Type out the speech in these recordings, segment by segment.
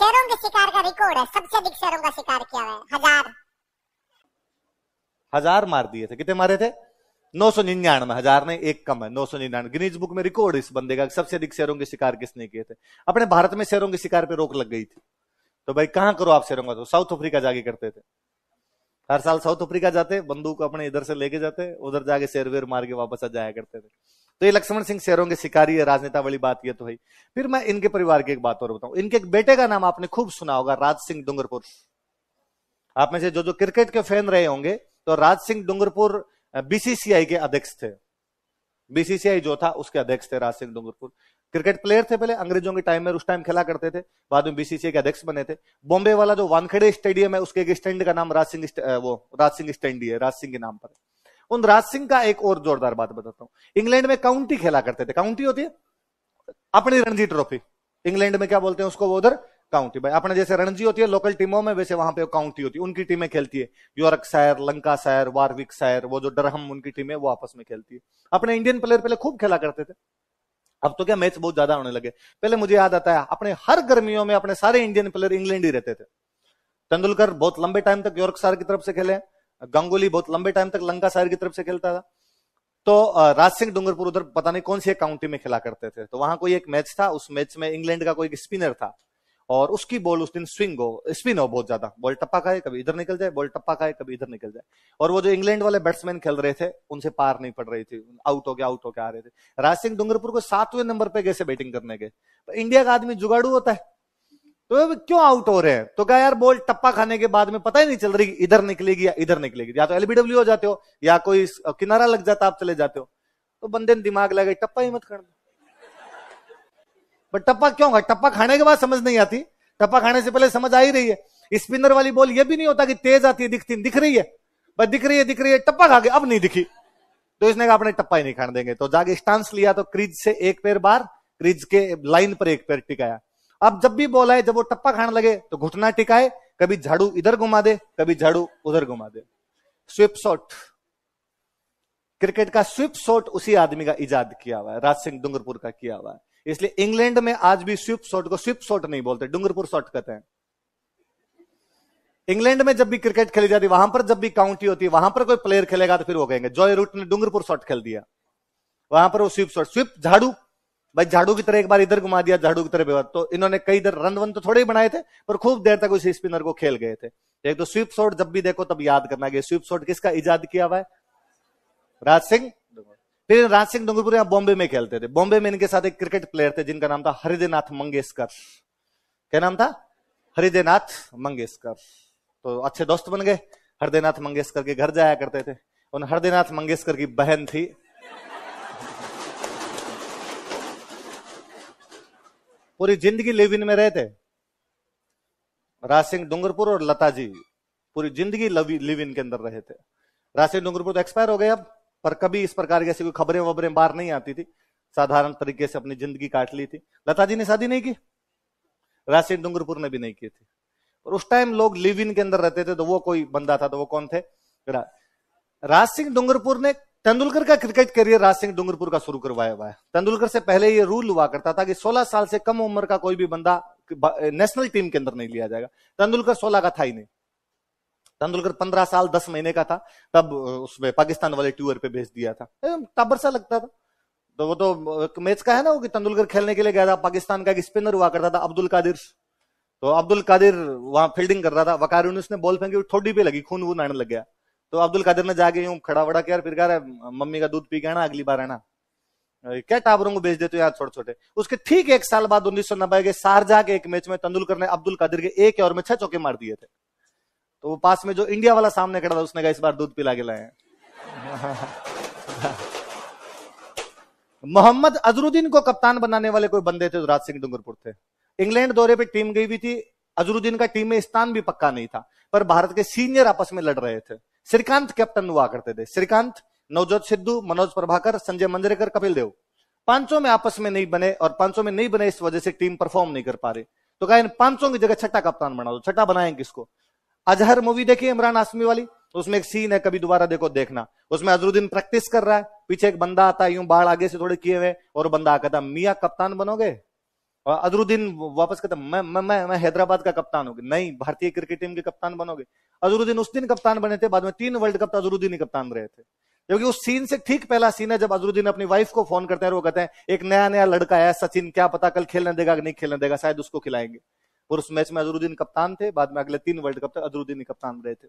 शेरों के शिकार का रिकॉर्ड है, सबसे अधिक शेरों का शिकार किया हुआ है, 1000 मार दिए थे। कितने मारे थे? 999। 1000 नहीं, एक कम है, 999। गिनीज बुक में रिकॉर्ड इस बंदे का, सबसे अधिक शेरों के शिकार किसने किए थे। अपने भारत में शेरों के शिकार पे रोक लग गई थी, तो भाई कहां करो आप शेरों का, तो साउथ अफ्रीका जाके करते थे। हर साल साउथ अफ्रीका जाते, बंदूक अपने इधर से लेके जाते, उधर जाके शेर वेर मार के वापस आ जाया करते थे। तो ये लक्ष्मण सिंह शेरों के शिकारी है, राजनेता वाली बात ये तो है। फिर मैं इनके परिवार की एक बात और बताऊं। इनके एक बेटे का नाम आपने खूब सुना होगा, राज सिंह डूंगरपुर। आप में से जो जो क्रिकेट के फैन रहे होंगे, तो राज सिंह डूंगरपुर बीसीसीआई के अध्यक्ष थे। बीसीसीआई जो था उसके अध्यक्ष थे राज सिंह डूंगरपुर। क्रिकेट प्लेयर थे पहले अंग्रेजों के टाइम में, उस टाइम खेला करते थे, बाद में बीसीसीआई के अध्यक्ष बने थे। बॉम्बे वाला जो वानखेड़े स्टेडियम है, उसके एक स्टैंड का नाम राज सिंह स्टैंड है, राज सिंह के नाम पर। उन राज सिंह का एक और जोरदार बात बताता हूं। इंग्लैंड में काउंटी खेला करते थे। काउंटी होती है अपनी रणजी ट्रॉफी, इंग्लैंड में क्या बोलते हैं उसको, वो उधर काउंटी। भाई अपने जैसे रणजी होती है लोकल टीमों में, वैसे वहां पे काउंटी होती है, उनकी टीमें खेलती है। यॉर्कशायर, लंकाशायर, वारविकशायर, वो जो डरहम उनकी टीम है, वो आपस में खेलती है। अपने इंडियन प्लेयर पहले खूब खेला करते थे। अब तो क्या मैच बहुत ज्यादा होने लगे। पहले मुझे याद आता है अपने हर गर्मियों में अपने सारे इंडियन प्लेयर इंग्लैंड ही रहते थे। तेंदुलकर बहुत लंबे टाइम तक यॉर्कशायर की तरफ से खेले, गांगुली बहुत लंबे टाइम तक लंकाशायर की तरफ से खेलता था। तो राज सिंह डूंगरपुर उधर पता नहीं कौन सी काउंटी में खेला करते थे। तो वहां कोई एक मैच था, उस मैच में इंग्लैंड का कोई एक स्पिनर था, और उसकी बॉल उस दिन स्पिन हो बहुत ज्यादा, बॉल टप्पा खाए, कभी इधर निकल जाए, बॉल टप्पा खाए, कभी इधर निकल जाए। और वो जो इंग्लैंड वाले बैट्समैन खेल रहे थे, उनसे पार नहीं पड़ रही थी, आउट हो के आ रहे थे। राज सिंह डूंगरपुर को 7वें नंबर पे कैसे बैटिंग करने गए। इंडिया का आदमी जुगाड़ू होता है, तो क्यों आउट हो रहे हैं, तो क्या यार बॉल टप्पा खाने के बाद में पता ही नहीं चल रही इधर निकलेगी या इधर निकलेगी, या तो एलबीडब्ल्यू हो जाते हो या कोई किनारा लग जाता, आप चले जाते हो। तो बंदे ने दिमाग लगा टप्पा ही मत खाना। बट टप्पा क्यों, टप्पा खाने के बाद समझ नहीं आती, टप्पा खाने से पहले समझ आ ही रही है। स्पिनर वाली बॉल ये भी नहीं होता कि तेज आती है, दिख रही है, बस दिख रही है, टप्पा खा के अब नहीं दिखी, तो इसने कहा अपने टप्पा ही नहीं खाने देंगे। तो जाके स्टांस लिया, तो क्रीज से एक पैर बाहर, क्रीज के लाइन पर एक पैर टिकाया। अब जब भी बॉल आए, जब वो टप्पा खाने लगे तो घुटना टिकाए, कभी झाड़ू इधर घुमा दे, कभी झाड़ू उधर घुमा दे। स्विप शॉट, क्रिकेट का स्विप शॉट उसी आदमी का इजाद किया हुआ है, राज सिंह डूंगरपुर का किया हुआ है। इसलिए इंग्लैंड में आज भी स्विप शॉट को स्विप शॉट नहीं बोलते, डूंगरपुर शॉट कहते हैं। इंग्लैंड में जब भी क्रिकेट खेली जाती, वहां पर जब भी काउंटी होती है, वहां पर कोई प्लेयर खेलेगा तो फिर वो कहेंगे जॉय रूट ने डूंगरपुर शॉट खेल दिया, वहां पर वो स्विप शॉट। स्विप झाड़ू, भाई झाड़ू की तरह एक बार इधर घुमा दिया, झाड़ू की तरह। तो इन्होंने कई इधर रन वन तो थोड़े ही बनाए थे, पर खूब देर तक उसी स्पिनर को खेल गए थे। एक तो स्विप शॉट जब भी देखो तब याद करना कि स्विप शॉट किसका इजाद किया हुआ है, राज सिंह। फिर राज सिंह डूंगरपुर यहां बॉम्बे में खेलते थे। बॉम्बे में इनके साथ एक क्रिकेट प्लेयर थे जिनका नाम था हृदयनाथ मंगेशकर। क्या नाम था? हृदयनाथ मंगेशकर। तो अच्छे दोस्त बन गए, हृदयनाथ मंगेशकर के घर जाया करते थे। उन हृदयनाथ मंगेशकर की बहन थी पूरी जिंदगी लिव इन में रहे थे, राज सिंह डूंगरपुर और लता जी पूरी जिंदगी लिव इन के अंदर रहे थे। राज सिंह डूंगरपुर तो एक्सपायर हो गए अब, पर कभी इस प्रकार की ऐसी कोई खबरें वबरें बाहर नहीं आती थी, साधारण तरीके से अपनी जिंदगी काट ली थी। लता जी ने शादी नहीं की, राज सिंह डूंगरपुर ने भी नहीं की थी। और उस टाइम लोग लिव इन के अंदर रहते थे, तो वो कोई बंदा था, तो वो कौन थे? राज सिंह डूंगरपुर ने तेंदुलकर का क्रिकेट करियर राज सिंह डूंगरपुर का शुरू करवाया हुआ है। तेंदुलकर से पहले ये रूल हुआ करता था कि 16 साल से कम उम्र का कोई भी बंदा नेशनल टीम के अंदर नहीं लिया जाएगा। तेंदुलकर 16 का था ही नहीं, तेंदुलकर 15 साल 10 महीने का था, तब उसमें पाकिस्तान वाले टूर पे भेज दिया था। टाबर सा लगता था। तो वो तो मैच का है ना, वो कि तेंदुलकर खेलने के लिए गया था, पाकिस्तान का एक स्पिनर हुआ करता था अब्दुल कादिर। तो अब्दुल कादिर वहां फील्डिंग कर रहा था, वकार यूनुस ने बॉल फेंकी, ठोडी पे लगी, खून वून आने लग गया। तो अब्दुल कादिर ने जाके यूं खड़ा वड़ा किया, फिर कह रहा मम्मी का दूध पी के आना, अगली बार आना, क्या टाबरों को भेज देते हो यार छोटे छोटे। उसके ठीक एक साल बाद 1990 के शारजाह के एक मैच में तेंदुलकर ने अब्दुल कादिर के एक ओवर में 6 चौके मार दिए थे। तो वो पास में जो इंडिया वाला सामने खड़ा था, उसने कहा इस बार दूध पिला के लाए। मोहम्मद अजरुद्दीन को कप्तान बनाने वाले कोई बंदे थे, राज सिंह डूंगरपुर थे। इंग्लैंड दौरे पे टीम गई हुई थी, अजरुद्दीन का टीम में स्थान भी पक्का नहीं था, पर भारत के सीनियर आपस में लड़ रहे थे। श्रीकांत कैप्टन हुआ करते थे, श्रीकांत, नवजोत सिद्धू, मनोज प्रभाकर, संजय मंजरेकर, कपिल देव। पांचों में आपस में नहीं बने, और पांचों में नहीं बने इस वजह से टीम परफॉर्म नहीं कर पा रही। तो कहा इन पांचों की जगह छठा कप्तान बना दो। छठा बनाएंगे किसको? अजहर मूवी देखी इमरान हाशमी वाली, उसमें एक सीन है, कभी दोबारा देखो देखना। उसमें अजरुद्दीन प्रैक्टिस कर रहा है, पीछे एक बंदा आता है, यूं बाढ़ आगे से थोड़े किए हुए, और बंदा कहता मियां कप्तान बनोगे? और अजरुद्दीन वापस कहता मैं हैदराबाद का कप्तान हूँ। नहीं, भारतीय क्रिकेट टीम के कप्तान बनोगे। अजरुद्दीन उस दिन कप्तान बने थे, बाद में 3 वर्ल्ड कप अजरुद्दीन ही कप्तान रहे थे। क्योंकि उस सीन से ठीक पहला सीन है जब अजरुद्दीन अपनी वाइफ को फोन करते हैं, वो कहते हैं एक नया नया लड़का है सचिन, क्या पता कल खेलने देगा कि नहीं खेलने देगा, शायद उसको खिलाएंगे। और उस मैच में अजरुद्दीन कप्तान थे, बाद में अगले 3 वर्ल्ड कप तक अजरुद्दीन ही कप्तान रहे थे।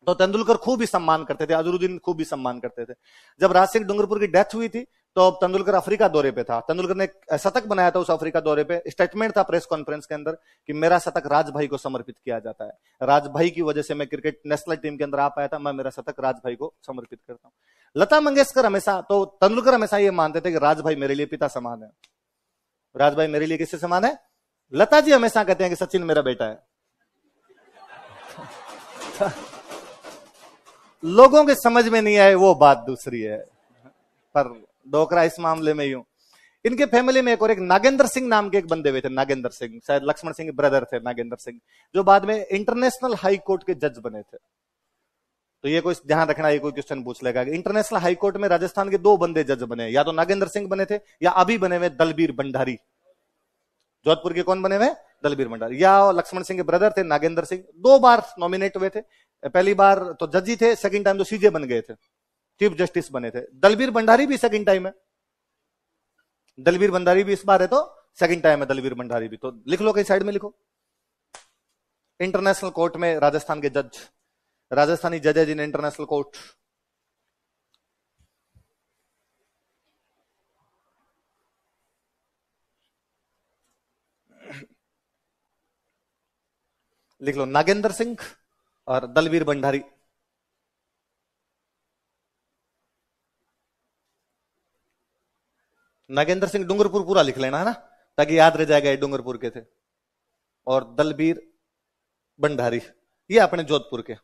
तो तेंदुलकर खूब ही सम्मान करते थे, अजरुद्दीन खूब ही सम्मान करते थे। जब राज सिंह डूंगरपुर की डेथ हुई थी तो तेंदुलकर अफ्रीका दौरे पे था। तेंदुलकर ने शतक बनाया था उस अफ्रीका दौरे पे। स्टेटमेंट था प्रेस कॉन्फ्रेंस के अंदर कि मेरा शतक राज भाई को समर्पित किया जाता है, राज भाई की वजह से मैं क्रिकेट नेशनल टीम के अंदर आ पाया था, मैं मेरा शतक राज भाई को समर्पित करता हूं। लता मंगेशकर हमेशा, तो तेंदुलकर हमेशा ये मानते थे कि राज भाई मेरे लिए पिता समान है। राज भाई मेरे लिए किससे समान है? लता जी हमेशा कहते हैं कि सचिन मेरा बेटा है। लोगों के समझ में नहीं आए वो बात दूसरी है, पर डोकरा इस मामले में यूं। इनके फैमिली में एक और एक नागेंद्र सिंह नाम के एक बंदे हुए थे, नागेंद्र सिंह, शायद लक्ष्मण सिंह के ब्रदर थे नागेंद्र सिंह, जो बाद में इंटरनेशनल हाई कोर्ट के जज बने थे। तो ये कोई ध्यान रखना, ये कोई क्वेश्चन पूछ लेगा कि इंटरनेशनल हाई कोर्ट में राजस्थान के 2 बंदे जज बने, या तो नागेंद्र सिंह बने थे या अभी बने हुए दलबीर भंडारी। जोधपुर के कौन बने हुए? दलबीर भंडारी। या लक्ष्मण सिंह के ब्रदर थे नागेंद्र सिंह, 2 बार नॉमिनेट हुए थे। पहली बार तो जज ही थे, सेकंड टाइम तो सीजे बन गए थे, चीफ जस्टिस बने थे। दलबीर भंडारी भी सेकंड टाइम है, दलबीर भंडारी भी इस बार है तो सेकंड टाइम है दलबीर भंडारी भी। तो लिख लो, कहीं साइड में लिखो, इंटरनेशनल कोर्ट में राजस्थान के जज, राजस्थानी जजेज इन इंटरनेशनल कोर्ट। लिख लो नागेंद्र सिंह और दलबीर भंडारी। नागेंद्र सिंह डूंगरपुर पूरा लिख लेना है ना, ताकि याद रह जाएगा ये डूंगरपुर के थे। और दलबीर भंडारी ये अपने जोधपुर के।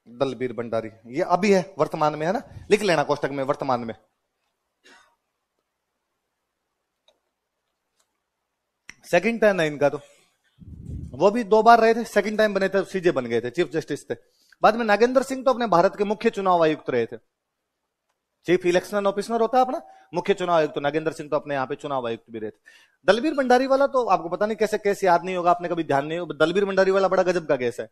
दलबीर भंडारी ये अभी है, वर्तमान में है ना, लिख लेना कोष्टक में वर्तमान में। सेकंड टाइम है इनका, तो वो भी 2 बार रहे थे, सेकंड टाइम बने थे, सीजे बन गए थे, चीफ जस्टिस थे। बाद में नागेंद्र सिंह तो अपने भारत के मुख्य चुनाव आयुक्त रहे थे, चीफ इलेक्शन ऑफिसर होता है अपना, मुख्य चुनाव आयुक्त। तो नागेंद्र सिंह तो अपने यहाँ पे चुनाव आयुक्त भी रहे थे। दलबीर भंडारी वाला तो आपको पता नहीं कैसे केस याद नहीं होगा, आपने कभी ध्यान नहीं होगा। दलबीर भंडारी वाला बड़ा गजब का केस है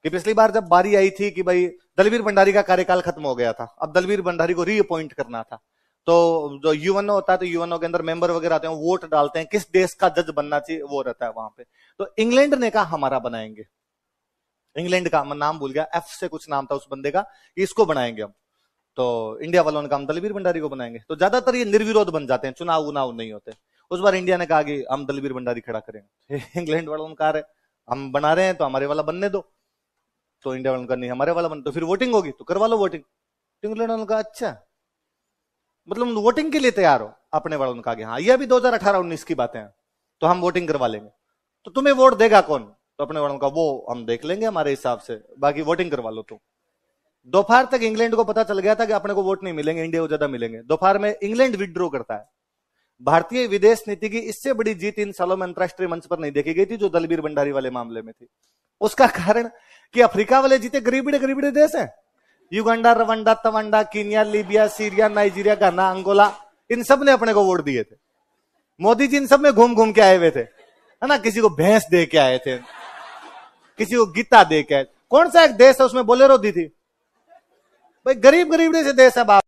कि पिछली बार जब बारी आई थी कि भाई दलबीर भंडारी का कार्यकाल खत्म हो गया था, अब दलबीर भंडारी को रीअपॉइंट करना था। तो जो यूएनओ होता है, तो यूएनओ के अंदर मेंबर वगैरह आते हैं, वोट डालते हैं किस देश का जज बनना चाहिए, वो रहता है वहां पे। तो इंग्लैंड ने कहा हमारा बनाएंगे, इंग्लैंड का मैं नाम भूल गया, एफ से कुछ नाम था उस बंदे का, इसको बनाएंगे हम। तो इंडिया वालों ने कहा हम दलबीर भंडारी को बनाएंगे। तो ज्यादातर ये निर्विरोध बन जाते हैं, चुनाव उनाव नहीं होते। उस बार इंडिया ने कहा कि हम दलबीर भंडारी खड़ा करेंगे। इंग्लैंड वालों ने कहा हम बना रहे हैं तो हमारे वाला बनने दो। तो इंडिया वालों ने कहा नहीं हमारे वाला बन, तो फिर वोटिंग होगी तो करवा लो वोटिंग। तो इंग्लैंड वालों ने कहा अच्छा, मतलब वोटिंग के लिए तैयार हो? अपने वालों ने कहा कि हाँ, ये अभी 2018-19 की बातें हैं, तो हम वोटिंग करवा लेंगे। तो तुम्हें वोट देगा कौन? तो अपने वालों ने कहा वो हम देख लेंगे हमारे हिसाब से, बाकी वोटिंग करवा लो। तो दोपहर तक इंग्लैंड को पता चल गया था कि अपने को वोट नहीं मिलेंगे, इंडिया को ज्यादा मिलेंगे। दोपहर में इंग्लैंड विड्रॉ करता है। भारतीय विदेश नीति की इससे बड़ी जीत इन सालों में अंतरराष्ट्रीय मंच पर नहीं देखी गई थी जो दलबीर भंडारी वाले मामले में थी। उसका कारण कि अफ्रीका वाले जीते गरीबड़े देश हैं, युगांडा, रवांडा, तवांडा, Kenya, Libya, Syria, Nigeria, Ghana, Angola, इन सब ने अपने को वोट दिए थे। मोदी जी इन सब में घूम घूम के आए हुए थे, है ना, किसी को भैंस दे के आए थे, किसी को गीता दे के आए। कौन सा एक देश है उसमें बोलेरो दी थी? भाई गरीब से देश है बाप।